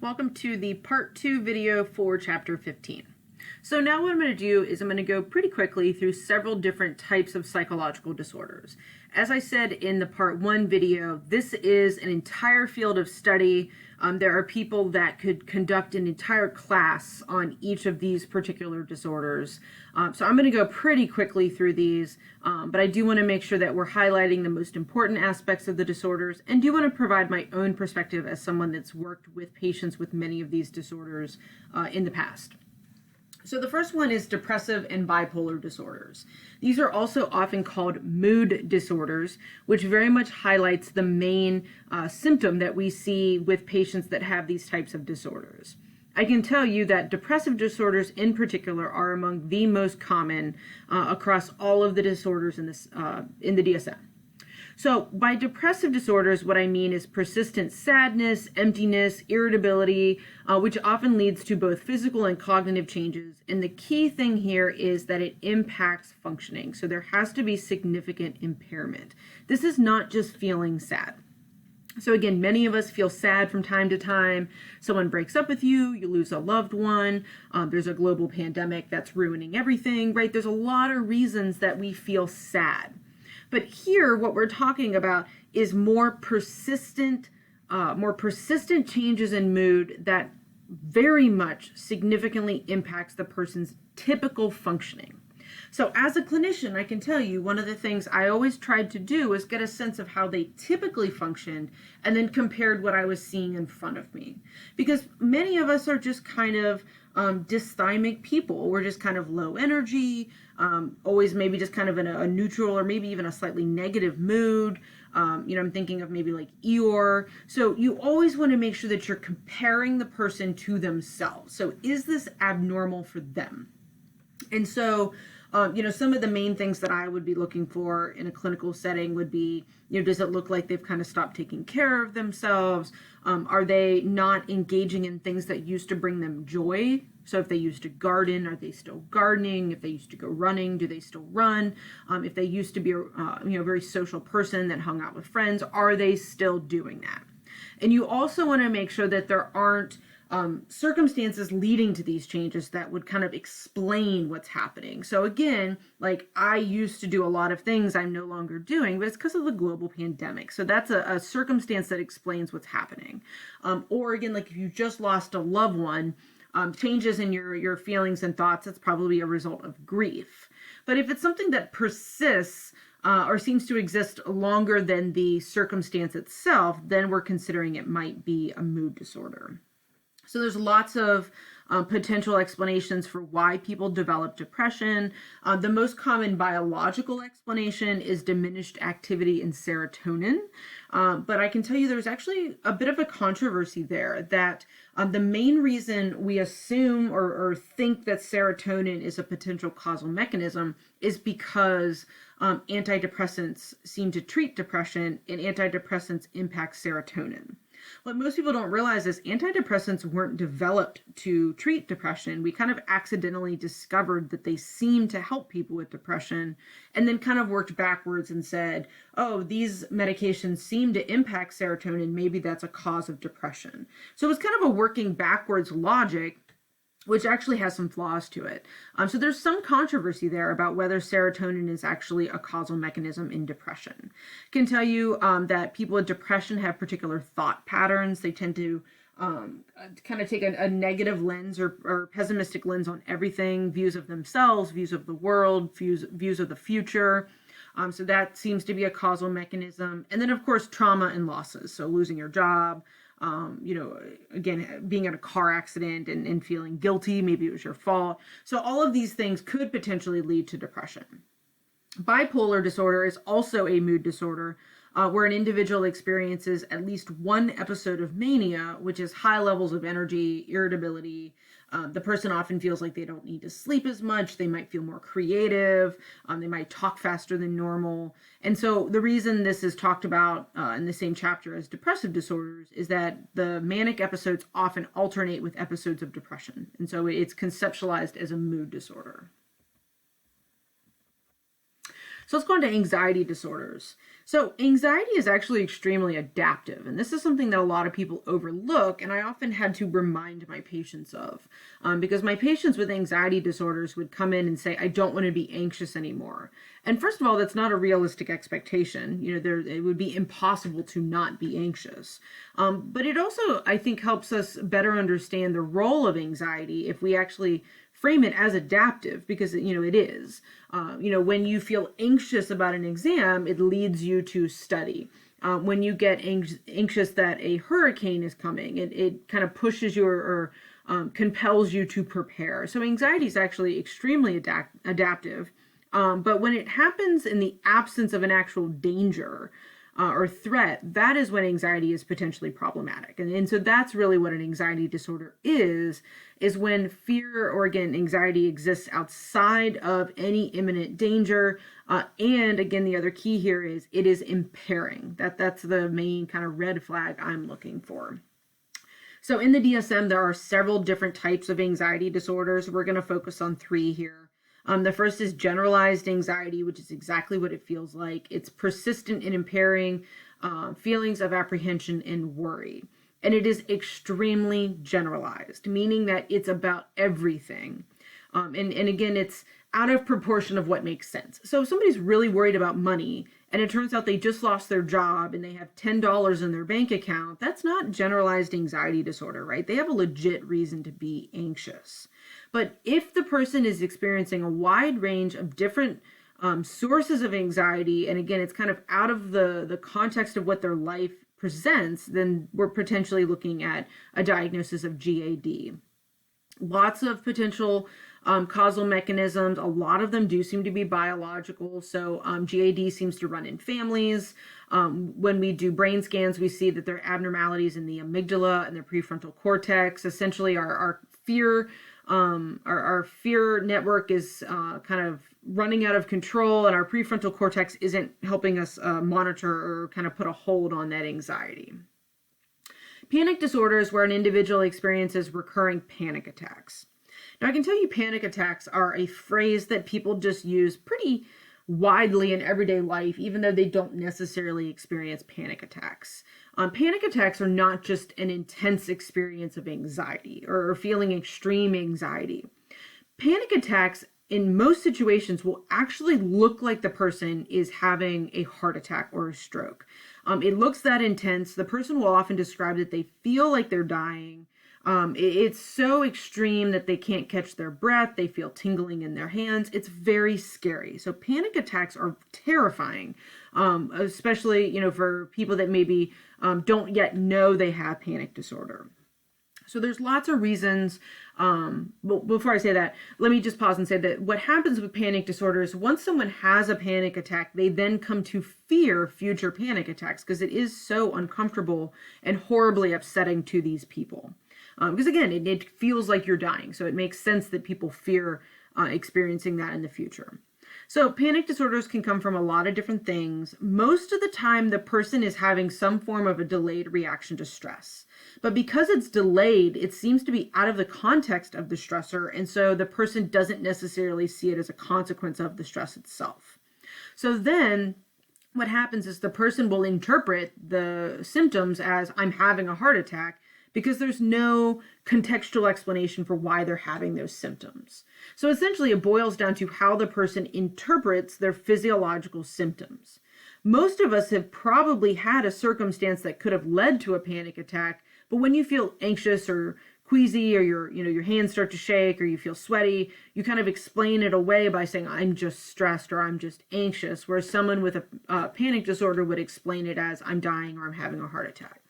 Welcome to the part 2 video for chapter 15. So now what I'm going to do is I'm going to go pretty quickly through several different types of psychological disorders. As I said in the part 1 video, this is an entire field of study. There are people that could conduct an entire class on each of these particular disorders. So I'm going to go pretty quickly through these, but I do want to make sure that we're highlighting the most important aspects of the disorders and do want to provide my own perspective as someone that's worked with patients with many of these disorders in the past. So the first one is depressive and bipolar disorders. These are also often called mood disorders, which very much highlights the main symptom that we see with patients that have these types of disorders. I can tell you that depressive disorders in particular are among the most common across all of the disorders in the DSM. So by depressive disorders, what I mean is persistent sadness, emptiness, irritability, which often leads to both physical and cognitive changes. And the key thing here is that it impacts functioning. So there has to be significant impairment. This is not just feeling sad. So again, many of us feel sad from time to time. Someone breaks up with you, you lose a loved one, there's a global pandemic that's ruining everything, right? There's a lot of reasons that we feel sad. But here, what we're talking about is more persistent changes in mood that very much significantly impacts the person's typical functioning. So as a clinician, I can tell you one of the things I always tried to do is get a sense of how they typically functioned and then compared what I was seeing in front of me. Because many of us are just kind of dysthymic people. We're just kind of low energy, always maybe just kind of in a neutral or maybe even a slightly negative mood. I'm thinking of maybe like Eeyore. So you always want to make sure that you're comparing the person to themselves. So is this abnormal for them? And so, some of the main things that I would be looking for in a clinical setting would be, does it look like they've kind of stopped taking care of themselves? Are they not engaging in things that used to bring them joy? So if they used to garden, are they still gardening? If they used to go running, do they still run? If they used to be a very social person that hung out with friends, are they still doing that? And you also want to make sure that there aren't circumstances leading to these changes that would kind of explain what's happening. So again, like I used to do a lot of things I'm no longer doing, but it's because of the global pandemic. So that's a circumstance that explains what's happening. Or again, like if you just lost a loved one, changes in your feelings and thoughts, that's probably a result of grief. But if it's something that persists, or seems to exist longer than the circumstance itself, then we're considering it might be a mood disorder. So there's lots of potential explanations for why people develop depression. The most common biological explanation is diminished activity in serotonin. But I can tell you there's actually a bit of a controversy there that the main reason we assume or think that serotonin is a potential causal mechanism is because antidepressants seem to treat depression and antidepressants impact serotonin. What most people don't realize is antidepressants weren't developed to treat depression. We kind of accidentally discovered that they seem to help people with depression and then kind of worked backwards and said, oh, these medications seem to impact serotonin. Maybe that's a cause of depression. So it's kind of a working backwards logic, which actually has some flaws to it. So there's some controversy there about whether serotonin is actually a causal mechanism in depression. I can tell you that people with depression have particular thought patterns. They tend to kind of take a negative lens or pessimistic lens on everything, views of themselves, views of the world, views of the future. So that seems to be a causal mechanism. And then, of course, trauma and losses. So losing your job, again, being in a car accident and feeling guilty, maybe it was your fault. So all of these things could potentially lead to depression. Bipolar disorder is also a mood disorder where an individual experiences at least one episode of mania, which is high levels of energy, irritability. The person often feels like they don't need to sleep as much. They might feel more creative. They might talk faster than normal. And so the reason this is talked about in the same chapter as depressive disorders is that the manic episodes often alternate with episodes of depression. And so it's conceptualized as a mood disorder. So let's go on to anxiety disorders. So, anxiety is actually extremely adaptive, and this is something that a lot of people overlook, and I often had to remind my patients of. Because my patients with anxiety disorders would come in and say, I don't want to be anxious anymore. And first of all, that's not a realistic expectation. It would be impossible to not be anxious. But it also, I think, helps us better understand the role of anxiety if we actually frame it as adaptive, because it is. When you feel anxious about an exam, it leads you to study. When you get anxious that a hurricane is coming, it kind of pushes you or compels you to prepare. So anxiety is actually extremely adaptive. But when it happens in the absence of an actual danger or threat, that is when anxiety is potentially problematic. And so that's really what an anxiety disorder is when fear or, again, anxiety exists outside of any imminent danger. And again, the other key here is it is impairing. That's the main kind of red flag I'm looking for. So in the DSM, there are several different types of anxiety disorders. We're going to focus on 3 here. The first is generalized anxiety, which is exactly what it feels like. It's persistent and impairing feelings of apprehension and worry. And it is extremely generalized, meaning that it's about everything. And again, it's out of proportion of what makes sense. So if somebody's really worried about money and it turns out they just lost their job and they have $10 in their bank account, that's not generalized anxiety disorder, right? They have a legit reason to be anxious. But if the person is experiencing a wide range of different sources of anxiety, and again, it's kind of out of the context of what their life presents, then we're potentially looking at a diagnosis of GAD. Lots of potential causal mechanisms. A lot of them do seem to be biological. So GAD seems to run in families. When we do brain scans, we see that there are abnormalities in the amygdala and the prefrontal cortex. Essentially, our fear network is kind of running out of control, and our prefrontal cortex isn't helping us monitor or kind of put a hold on that anxiety. Panic disorder is where an individual experiences recurring panic attacks. Now, I can tell you panic attacks are a phrase that people just use pretty widely in everyday life, even though they don't necessarily experience panic attacks. Panic attacks are not just an intense experience of anxiety or feeling extreme anxiety. Panic attacks in most situations will actually look like the person is having a heart attack or a stroke. It looks that intense. The person will often describe that they feel like they're dying. It's so extreme that they can't catch their breath. They feel tingling in their hands. It's very scary. So panic attacks are terrifying, especially, for people that maybe don't yet know they have panic disorder. So there's lots of reasons. But before I say that, let me just pause and say that what happens with panic disorder is once someone has a panic attack, they then come to fear future panic attacks because it is so uncomfortable and horribly upsetting to these people. Because again, it feels like you're dying. So it makes sense that people fear experiencing that in the future. So panic disorders can come from a lot of different things. Most of the time, the person is having some form of a delayed reaction to stress. But because it's delayed, it seems to be out of the context of the stressor. And so the person doesn't necessarily see it as a consequence of the stress itself. So then what happens is the person will interpret the symptoms as I'm having a heart attack, because there's no contextual explanation for why they're having those symptoms. So essentially, it boils down to how the person interprets their physiological symptoms. Most of us have probably had a circumstance that could have led to a panic attack, but when you feel anxious or queasy, or your hands start to shake, or you feel sweaty, you kind of explain it away by saying, I'm just stressed or I'm just anxious, whereas someone with a panic disorder would explain it as I'm dying or I'm having a heart attack.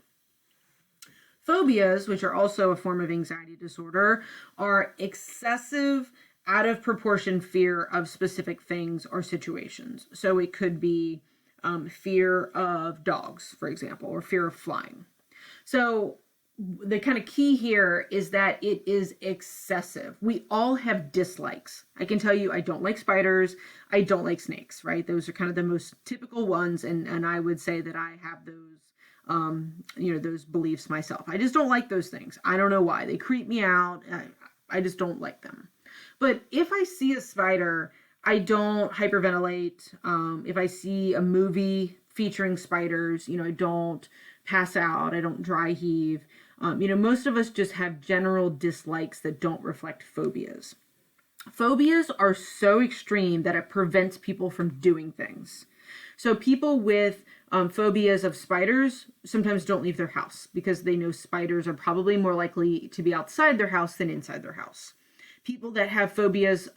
Phobias, which are also a form of anxiety disorder, are excessive, out of proportion fear of specific things or situations. So it could be fear of dogs, for example, or fear of flying. So the kind of key here is that it is excessive. We all have dislikes. I can tell you I don't like spiders. I don't like snakes, right? Those are kind of the most typical ones. And I would say that I have those those beliefs myself. I just don't like those things. I don't know why. They creep me out. I just don't like them. But if I see a spider, I don't hyperventilate. If I see a movie featuring spiders. I don't pass out. I don't dry heave. Most of us just have general dislikes that don't reflect phobias. Phobias are so extreme that it prevents people from doing things. So people with phobias of spiders sometimes don't leave their house because they know spiders are probably more likely to be outside their house than inside their house. People that have phobias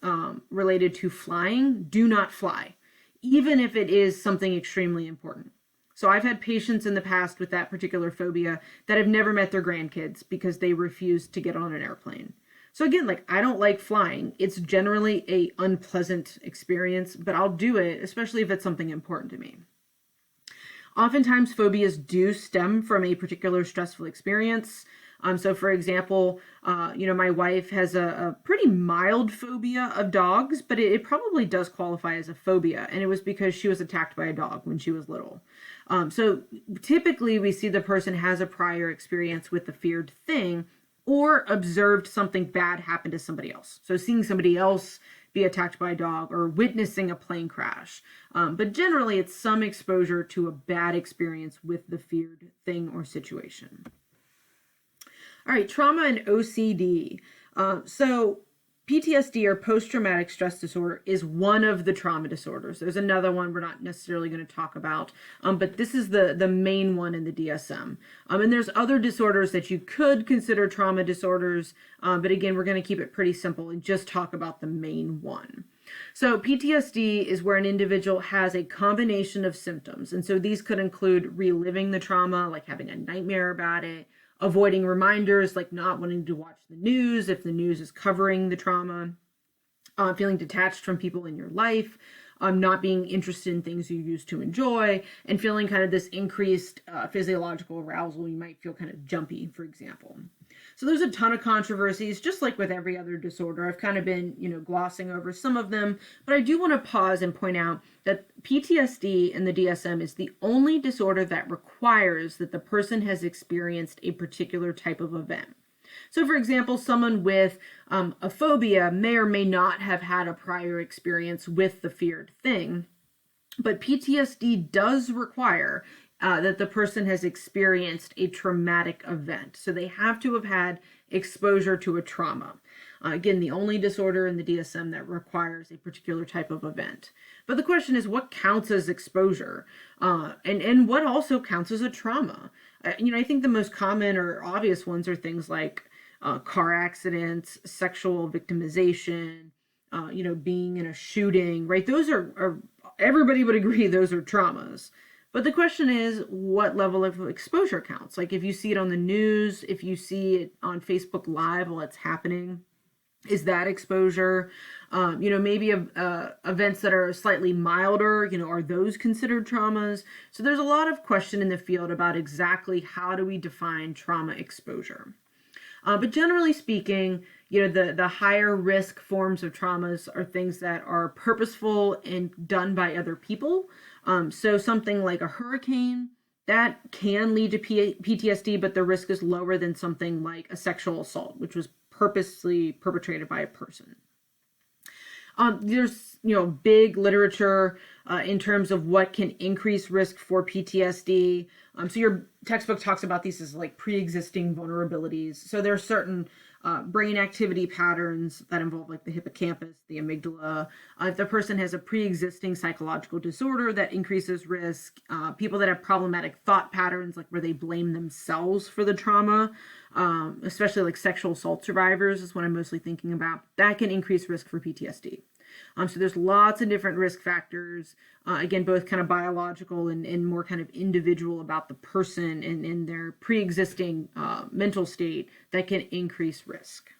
related to flying do not fly, even if it is something extremely important. So I've had patients in the past with that particular phobia that have never met their grandkids because they refused to get on an airplane. So again, I don't like flying. It's generally a unpleasant experience, but I'll do it, especially if it's something important to me. Oftentimes, phobias do stem from a particular stressful experience. So for example, my wife has a pretty mild phobia of dogs, but it probably does qualify as a phobia. And it was because she was attacked by a dog when she was little. So typically we see the person has a prior experience with the feared thing or observed something bad happen to somebody else. So seeing somebody else be attacked by a dog or witnessing a plane crash. But generally it's some exposure to a bad experience with the feared thing or situation. All right, trauma and OCD. So PTSD, or post-traumatic stress disorder, is one of the trauma disorders. There's another one we're not necessarily going to talk about, but this is the main one in the DSM. And there's other disorders that you could consider trauma disorders, but again, we're going to keep it pretty simple and just talk about the main one. So PTSD is where an individual has a combination of symptoms. And so these could include reliving the trauma, like having a nightmare about it, avoiding reminders, like not wanting to watch the news if the news is covering the trauma, feeling detached from people in your life, not being interested in things you used to enjoy, and feeling kind of this increased physiological arousal. You might feel kind of jumpy, for example. So there's a ton of controversies, just like with every other disorder. I've kind of been, glossing over some of them, but I do want to pause and point out that PTSD in the DSM is the only disorder that requires that the person has experienced a particular type of event. So for example, someone with a phobia may or may not have had a prior experience with the feared thing, but PTSD does require that the person has experienced a traumatic event. So they have to have had exposure to a trauma. Again, the only disorder in the DSM that requires a particular type of event. But the question is, what counts as exposure? And what also counts as a trauma? I think the most common or obvious ones are things like car accidents, sexual victimization, being in a shooting, right? Those are everybody would agree those are traumas. But the question is, what level of exposure counts? Like if you see it on the news, if you see it on Facebook Live while it's happening, is that exposure? Maybe events that are slightly milder, are those considered traumas? So there's a lot of question in the field about exactly how do we define trauma exposure. But generally speaking, the higher risk forms of traumas are things that are purposeful and done by other people. So something like a hurricane, that can lead to PTSD, but the risk is lower than something like a sexual assault, which was purposely perpetrated by a person. There's, big literature in terms of what can increase risk for PTSD. So your textbook talks about these as like pre-existing vulnerabilities. So there are certain brain activity patterns that involve like the hippocampus, the amygdala. If the person has a pre-existing psychological disorder, that increases risk. People that have problematic thought patterns, like where they blame themselves for the trauma, especially like sexual assault survivors is what I'm mostly thinking about, that can increase risk for PTSD. So there's lots of different risk factors, again, both kind of biological and more kind of individual about the person and their pre-existing mental state that can increase risk.